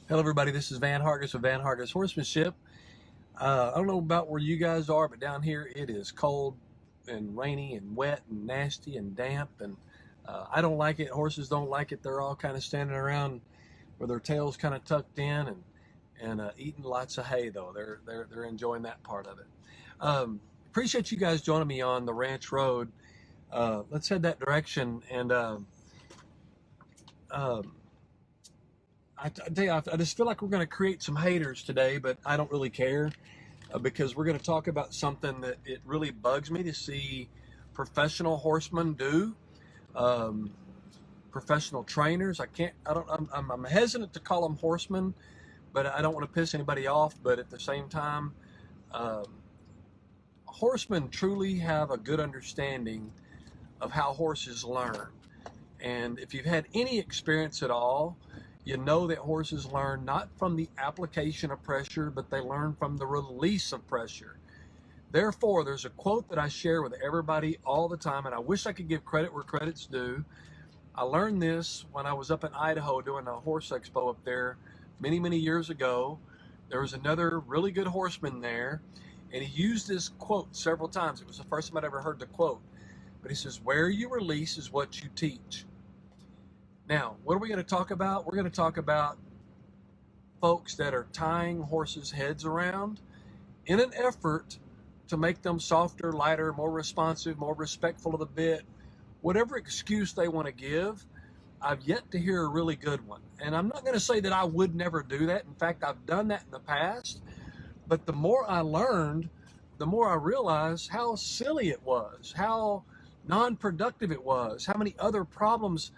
Hello, everybody. This is Van Hargis of Van Hargis Horsemanship. I don't know about where you guys are, but down here it is cold and rainy and wet and nasty and damp, and I don't like it. Horses don't like it. They're all kind of standing around with their tails kind of tucked in and eating lots of hay, though. They're enjoying that part of it. Appreciate you guys joining me on the ranch road. Let's head that direction and. Um, I tell you, I just feel like we're going to create some haters today, but I don't really care because we're going to talk about something that it really bugs me to see professional horsemen do. Um, Professional trainers. I'm hesitant to call them horsemen, but I don't want to piss anybody off. But at the same time, um, horsemen truly have a good understanding of how horses learn. And if you've had any experience at all, you know that horses learn not from the application of pressure, but they learn from the release of pressure. Therefore, there's a quote that I share with everybody all the time, and I wish I could give credit where credit's due. I learned this when I was up in Idaho doing a horse expo up there many, many years ago. There was another really good horseman there, and he used this quote several times. It was the first time I'd ever heard the quote. But he says, where you release is what you teach. Now, what are we going to talk about? We're going to talk about folks that are tying horses' heads around in an effort to make them softer, lighter, more responsive, more respectful of the bit. Whatever excuse they want to give, I've yet to hear a really good one. And I'm not going to say that I would never do that. In fact, I've done that in the past. But the more I learned, the more I realized how silly it was, how non-productive it was, how many other problems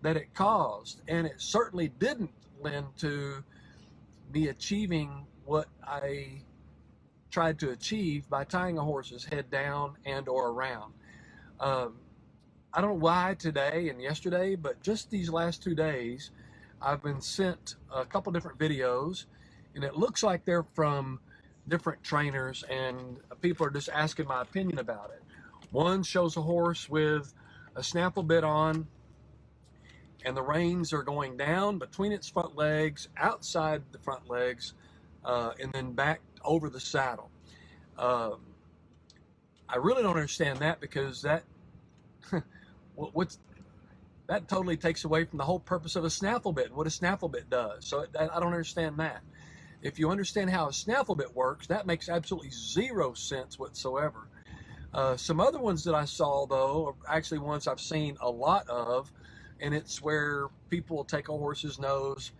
that it caused, and it certainly didn't lend to me achieving what I tried to achieve by tying a horse's head down and or around. I don't know why today and yesterday, but just these last 2 days, I've been sent a couple different videos, and it looks like they're from different trainers, and people are just asking my opinion about it. One shows a horse with a Snapple bit on, and the reins are going down between its front legs, outside the front legs, and then back over the saddle. I really don't understand that because that that totally takes away from the whole purpose of a snaffle bit and what a snaffle bit does. So I don't understand that. If you understand how a snaffle bit works, that makes absolutely zero sense whatsoever. Some other ones that I saw, though, are actually ones I've seen a lot of, and it's where people will take a horse's nose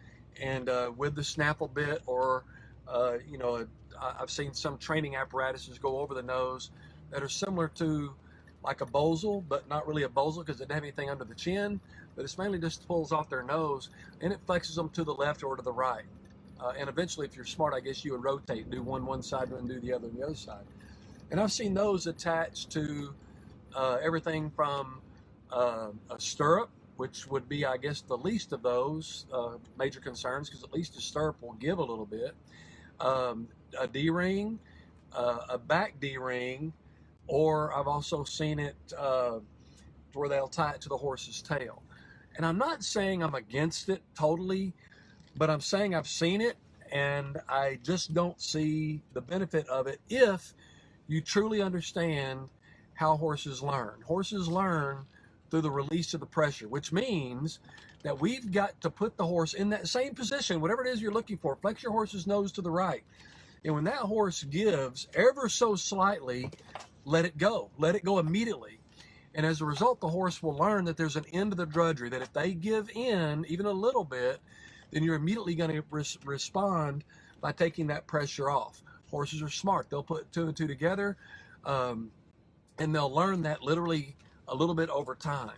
and with the Snapple bit, or I've seen some training apparatuses go over the nose that are similar to like a bosal, but not really a bosal because it doesn't have anything under the chin, but it's mainly just pulls off their nose and it flexes them to the left or to the right. And eventually, if you're smart, I guess you would rotate, do one side and do the other on the other side. And I've seen those attached to everything from a stirrup, which would be, I guess, the least of those major concerns, because at least a stirrup will give a little bit. A D-ring, a back D-ring, or I've also seen it where they'll tie it to the horse's tail. And I'm not saying I'm against it totally, but I'm saying I've seen it, and I just don't see the benefit of it if you truly understand how horses learn. Horses learn through the release of the pressure, which means that we've got to put the horse in that same position, whatever it is you're looking for. Flex your horse's nose to the right. And when that horse gives ever so slightly, let it go. Let it go immediately. And as a result, the horse will learn that there's an end to the drudgery, that if they give in even a little bit, then you're immediately going to respond by taking that pressure off. Horses are smart. They'll put two and two together, and they'll learn that literally a little bit over time.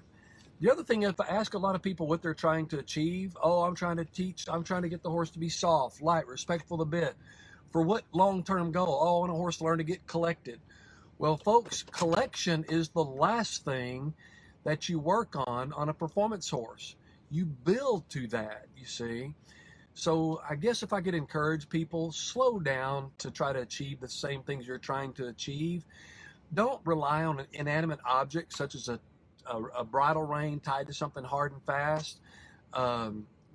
The other thing, if I ask a lot of people what they're trying to achieve, I'm trying to get the horse to be soft, light, respectful of the bit. For what long-term goal? I want a horse to learn to get collected. Well, folks, collection is the last thing that you work on a performance horse. You build to that, you see. So I guess if I could encourage people, slow down to try to achieve the same things you're trying to achieve. Don't rely on an inanimate object such as a bridle rein tied to something hard and fast.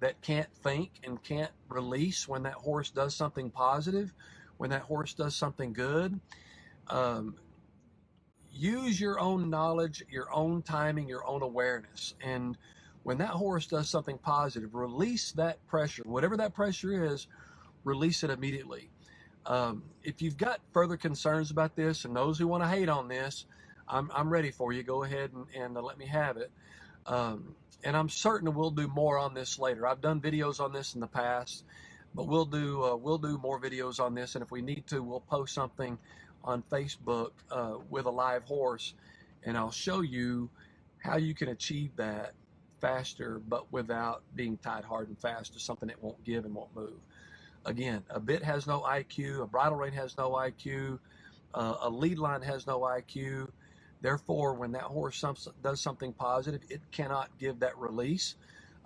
that can't think and can't release when that horse does something positive, when that horse does something good. Um, Use your own knowledge, your own timing, your own awareness. And when that horse does something positive, release that pressure. Whatever that pressure is, release it immediately. If you've got further concerns about this and those who want to hate on this, I'm ready for you. Go ahead and let me have it. And I'm certain we'll do more on this later. I've done videos on this in the past, but we'll do more videos on this. And if we need to, we'll post something on Facebook with a live horse, and I'll show you how you can achieve that faster, but without being tied hard and fast to something that won't give and won't move. Again, a bit has no IQ, a bridle rein has no IQ, a lead line has no IQ. Therefore, when that horse does something positive, it cannot give that release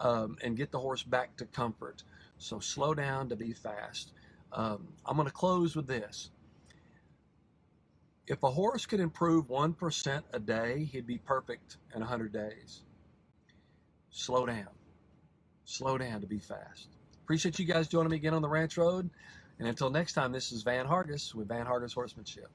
and get the horse back to comfort. So slow down to be fast. I'm going to close with this. If a horse could improve 1% a day, he'd be perfect in 100 days. Slow down. Slow down to be fast. Appreciate you guys joining me again on the Ranch Road. And until next time, this is Van Hargis with Van Hargis Horsemanship.